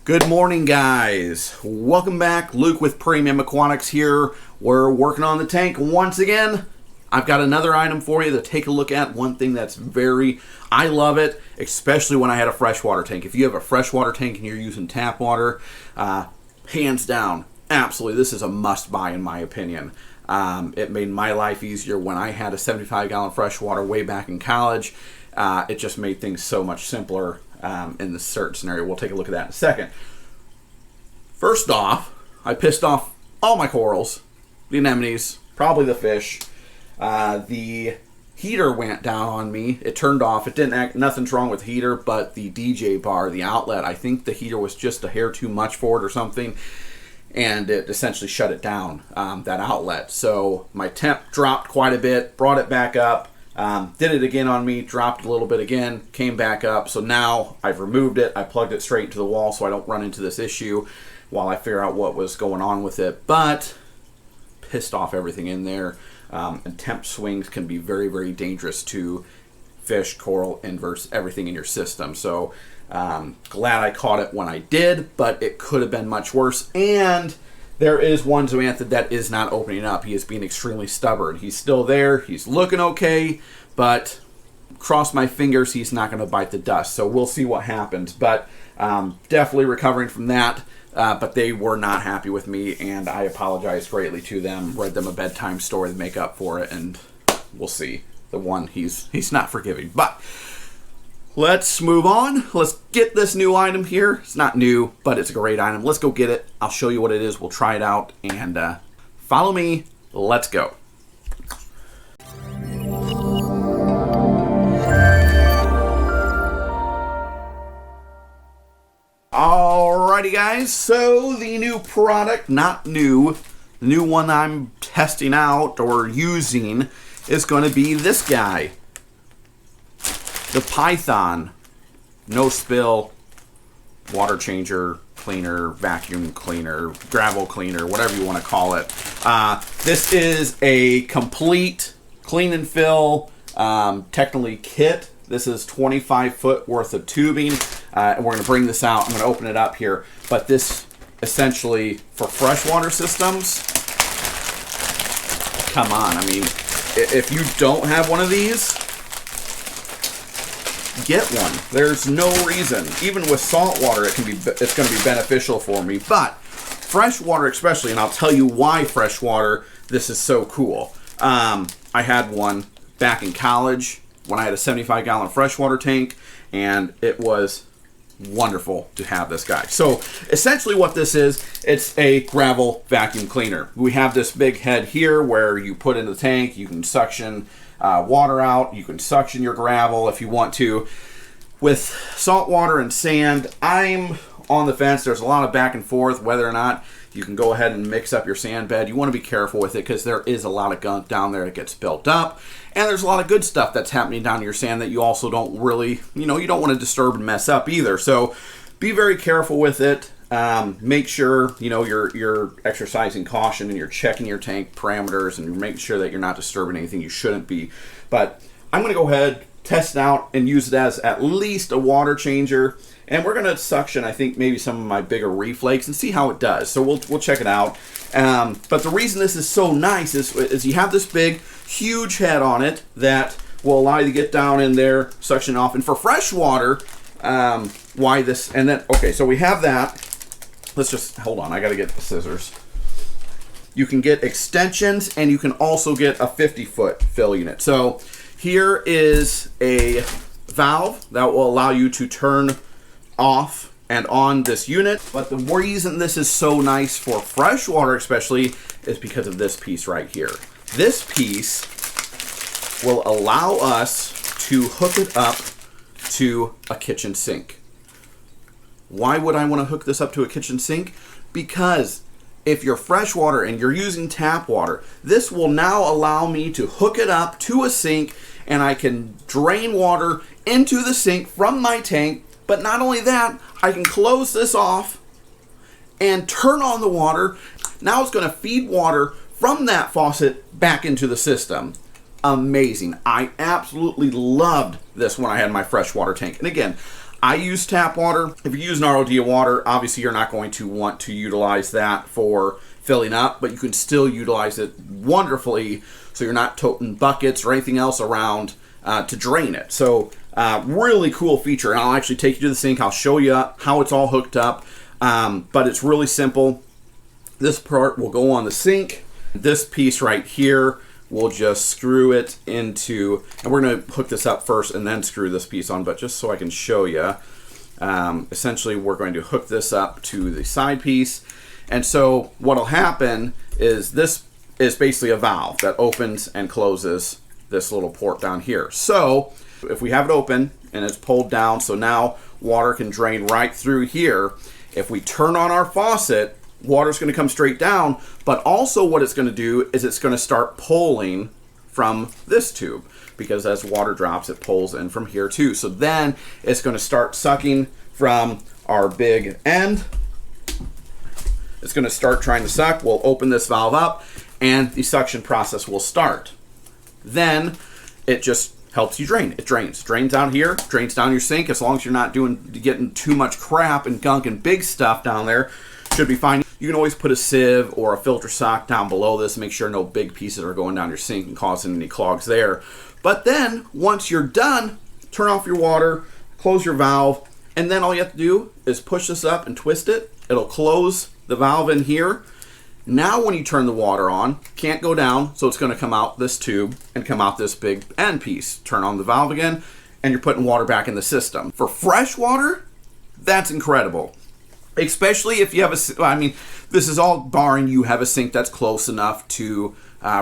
Good morning, guys. Welcome back. Luke with Premium Aquatics here. We're working on the tank once again. I've got another item for you to take a look at. One thing that's I love it, especially when I had a freshwater tank. If you have a freshwater tank and you're using tap water, hands down, absolutely, this is a must-buy in my opinion. It made my life easier when I had a 75-gallon freshwater way back in college. It just made things so much simpler. In the certain scenario. We'll take a look at that in a second. First off, I pissed off all my corals, the anemones, probably the fish. The heater went down on me. It turned off. It didn't act, nothing's wrong with the heater, but the DJ bar, the outlet, I think the heater was just a hair too much for it or something, and it essentially shut it down, that outlet. So my temp dropped quite a bit, brought it back up. Did it again on me, dropped a little bit again, came back up. So now I've removed it. I plugged it straight into the wall so I don't run into this issue while I figure out what was going on with it. But pissed off everything in there. And temp swings can be very, very dangerous to fish, coral, inverts, everything in your system. So glad I caught it when I did, but it could have been much worse. And there is one zoanthid that is not opening up. He is being extremely stubborn. He's still there. He's looking okay, but cross my fingers he's not going to bite the dust. So we'll see what happens. But definitely recovering from that. But they were not happy with me, and I apologize greatly to them. Read them a bedtime story to make up for it, and we'll see. The one he's not forgiving. But let's move on. Let's get this new item here. It's not new, but it's a great item. Let's go get it. I'll show you what it is. We'll try it out, and follow me. Let's go. Alrighty, guys. So the new product, not new, the new one I'm testing out or using is going to be this guy. The Python no spill water changer cleaner, vacuum cleaner, gravel cleaner, whatever you want to call it. This is a complete clean and fill technically kit. This is 25 foot worth of tubing, and we're going to bring this out. I'm going to open it up here, but this essentially for freshwater systems, come on, I mean, if you don't have one of these, get one. There's no reason. Even with salt water, it's going to be beneficial for me. But freshwater especially, and I'll tell you why freshwater, this is so cool. I had one back in college when I had a 75-gallon freshwater tank, and it was wonderful to have this guy. So essentially what this is, it's a gravel vacuum cleaner. We have this big head here where you put in the tank, you can suction water out, you can suction your gravel if you want to. With salt water and sand, I'm on the fence. There's a lot of back and forth whether or not you can go ahead and mix up your sand bed. You want to be careful with it because there is a lot of gunk down there that gets built up, and there's a lot of good stuff that's happening down in your sand that you also don't really, you don't want to disturb and mess up either. So be very careful with it. Make sure you're exercising caution and you're checking your tank parameters and you're making sure that you're not disturbing anything you shouldn't be. But I'm going to go ahead, test it out, and use it as at least a water changer. And we're going to suction, I think, maybe some of my bigger reef flakes and see how it does. So we'll check it out. But the reason this is so nice is you have this big, huge head on it that will allow you to get down in there, suction off. And for freshwater, why this? And then, okay, so we have that. Let's just, hold on, I got to get the scissors. You can get extensions, and you can also get a 50-foot fill unit. So here is a valve that will allow you to turn off and on this unit. But the reason this is so nice for freshwater especially is because of this piece right here. This piece will allow us to hook it up to a kitchen sink. Why would I want to hook this up to a kitchen sink? Because if you're freshwater and you're using tap water, this will now allow me to hook it up to a sink, and I can drain water into the sink from my tank. But not only that, I can close this off and turn on the water. Now it's going to feed water from that faucet back into the system. Amazing. I absolutely loved this when I had my freshwater tank. And again, I use tap water. If you're using ROD water, obviously you're not going to want to utilize that for filling up, but you can still utilize it wonderfully so you're not toting buckets or anything else around to drain it. So really cool feature, and I'll actually take you to the sink. I'll show you how it's all hooked up, but it's really simple. This part will go on the sink. This piece right here, we'll just screw it into, and we're going to hook this up first and then screw this piece on, but just so I can show you, essentially we're going to hook this up to the side piece. And so what'll happen is this is basically a valve that opens and closes this little port down here. So if we have it open and it's pulled down, so now water can drain right through here. If we turn on our faucet, water's going to come straight down, but also what it's going to do is it's going to start pulling from this tube, because as water drops, it pulls in from here too. So then it's going to start sucking from our big end. It's going to start trying to suck. We'll open this valve up and the suction process will start. Then it just helps you drain. It drains out here, drains down your sink. As long as you're not getting too much crap and gunk and big stuff down there, should be fine. You can always put a sieve or a filter sock down below this, make sure no big pieces are going down your sink and causing any clogs there. But then once you're done, turn off your water, close your valve, and then all you have to do is push this up and twist it. It'll close the valve in here. Now when you turn the water on, can't go down, so it's going to come out this tube and come out this big end piece. Turn on the valve again, and you're putting water back in the system. For fresh water, that's incredible. Especially if you have this is all barring you have a sink that's close enough to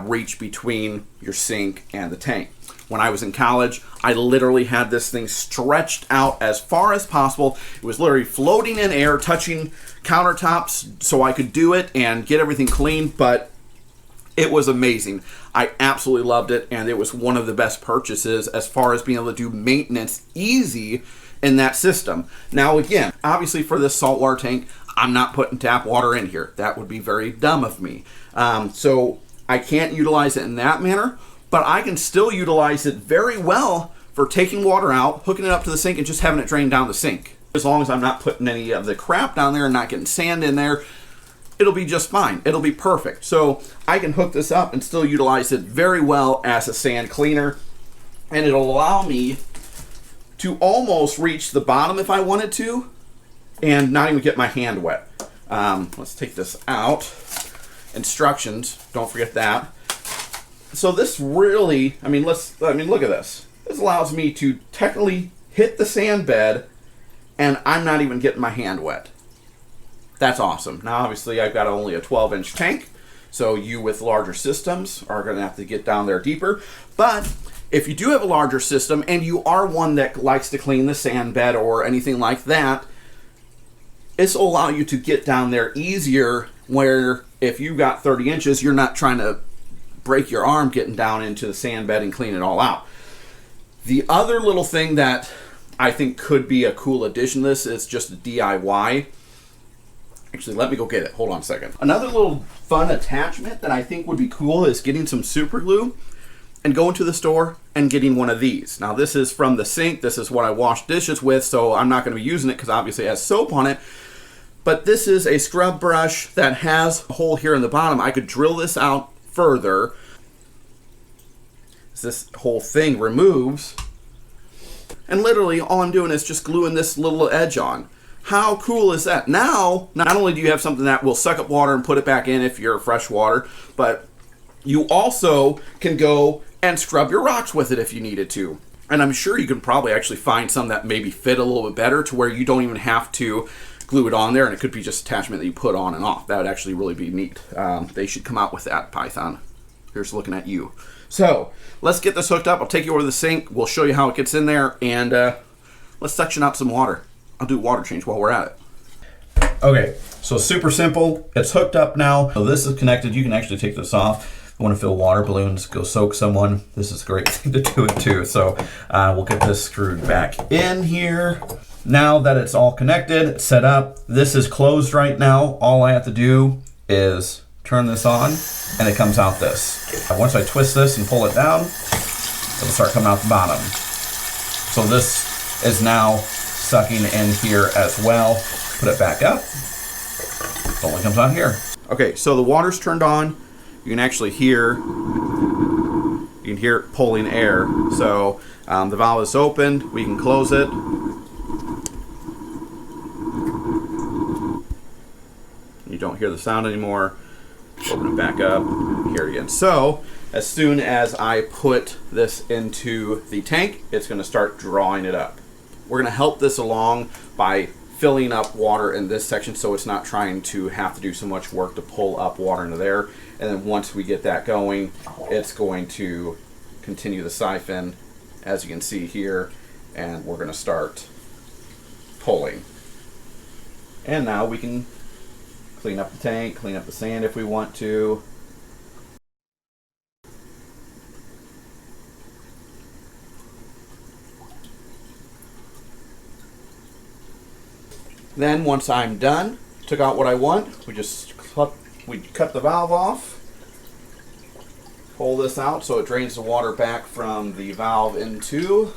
reach between your sink and the tank. When I was in college, I literally had this thing stretched out as far as possible. It was literally floating in air, touching countertops so I could do it and get everything clean, but it was amazing. I absolutely loved it, and it was one of the best purchases as far as being able to do maintenance easy in that system. Now again, obviously for this saltwater tank, I'm not putting tap water in here. That would be very dumb of me. So I can't utilize it in that manner, but I can still utilize it very well for taking water out, hooking it up to the sink, and just having it drain down the sink. As long as I'm not putting any of the crap down there and not getting sand in there, it'll be just fine. It'll be perfect. So I can hook this up and still utilize it very well as a sand cleaner, and it'll allow me to almost reach the bottom if I wanted to and not even get my hand wet. Let's take this out. Instructions, don't forget that. So this really, look at this. This allows me to technically hit the sand bed and I'm not even getting my hand wet. That's awesome. Now obviously I've got only a 12-inch tank, so you with larger systems are going to have to get down there deeper. But if you do have a larger system and you are one that likes to clean the sand bed or anything like that, this will allow you to get down there easier, where if you've got 30 inches, you're not trying to break your arm getting down into the sand bed and clean it all out. The other little thing that I think could be a cool addition to this is just a DIY. Actually, let me go get it. Hold on a second. Another little fun attachment that I think would be cool is getting some super glue and going to the store and getting one of these. Now this is from the sink. This is what I wash dishes with, so I'm not going to be using it because obviously it has soap on it. But this is a scrub brush that has a hole here in the bottom. I could drill this out further. This whole thing removes. And literally all I'm doing is just gluing this little edge on. How cool is that? Now, not only do you have something that will suck up water and put it back in if you're freshwater, but you also can go and scrub your rocks with it if you needed to. And I'm sure you can probably actually find some that maybe fit a little bit better to where you don't even have to glue it on there, and it could be just attachment that you put on and off. That would actually really be neat. They should come out with that, Python. Here's looking at you. So let's get this hooked up. I'll take you over to the sink. We'll show you how it gets in there, and let's suction out some water. I'll do a water change while we're at it. Okay, so super simple. It's hooked up now. So this is connected. You can actually take this off. If you want to fill water balloons, go soak someone. This is a great thing to do it too. So we'll get this screwed back in here. Now that it's all connected, set up, this is closed right now. All I have to do is turn this on and it comes out this. Once I twist this and pull it down, it'll start coming out the bottom. So this is now sucking in here as well. Put it back up. It only comes on here. Okay, so the water's turned on. You can actually hear, it pulling air. So the valve is opened. We can close it. You don't hear the sound anymore. Open it back up. Hear it again. So as soon as I put this into the tank, it's going to start drawing it up. We're going to help this along by filling up water in this section so it's not trying to have to do so much work to pull up water into there. And then once we get that going, it's going to continue the siphon, as you can see here, and we're going to start pulling. And now we can clean up the tank, clean up the sand if we want to. Then once I'm done, took out what I want, we cut the valve off, pull this out so it drains the water back from the valve into.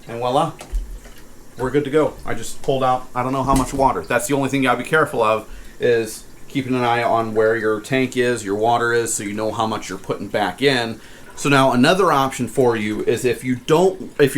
And voila, we're good to go. I just pulled out, I don't know how much water. That's the only thing you gotta be careful of, is keeping an eye on where your tank is, your water is, so you know how much you're putting back in. So now another option for you is if you're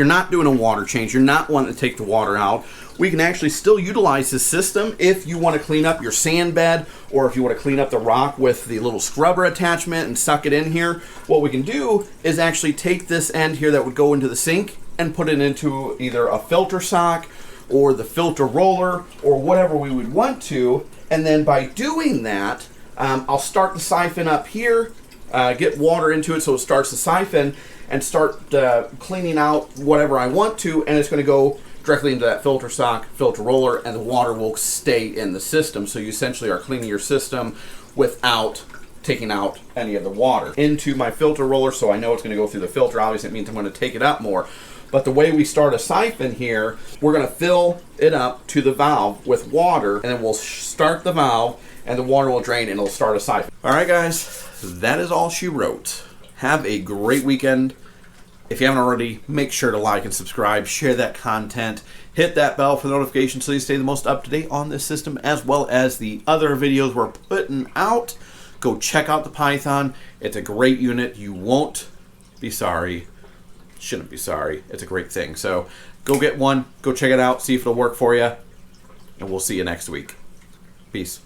not doing a water change, you're not wanting to take the water out, we can actually still utilize this system if you want to clean up your sand bed, or if you want to clean up the rock with the little scrubber attachment and suck it in here. What we can do is actually take this end here that would go into the sink and put it into either a filter sock or the filter roller or whatever we would want to. And then by doing that, I'll start the siphon up here, get water into it so it starts the siphon, and start cleaning out whatever I want to, and it's going to go directly into that filter sock, filter roller, and the water will stay in the system. So you essentially are cleaning your system without taking out any of the water. Into my filter roller, so I know it's going to go through the filter. Obviously it means I'm going to take it up more. But the way we start a siphon here, we're going to fill it up to the valve with water, and then we'll start the valve, and the water will drain, and it'll start a siphon. All right, guys, that is all she wrote. Have a great weekend. If you haven't already, make sure to like and subscribe, share that content, hit that bell for the notifications so you stay the most up to date on this system, as well as the other videos we're putting out. Go check out the Python. It's a great unit. You won't be sorry. Shouldn't be sorry. It's a great thing. So go get one, go check it out, see if it'll work for you, and we'll see you next week. Peace.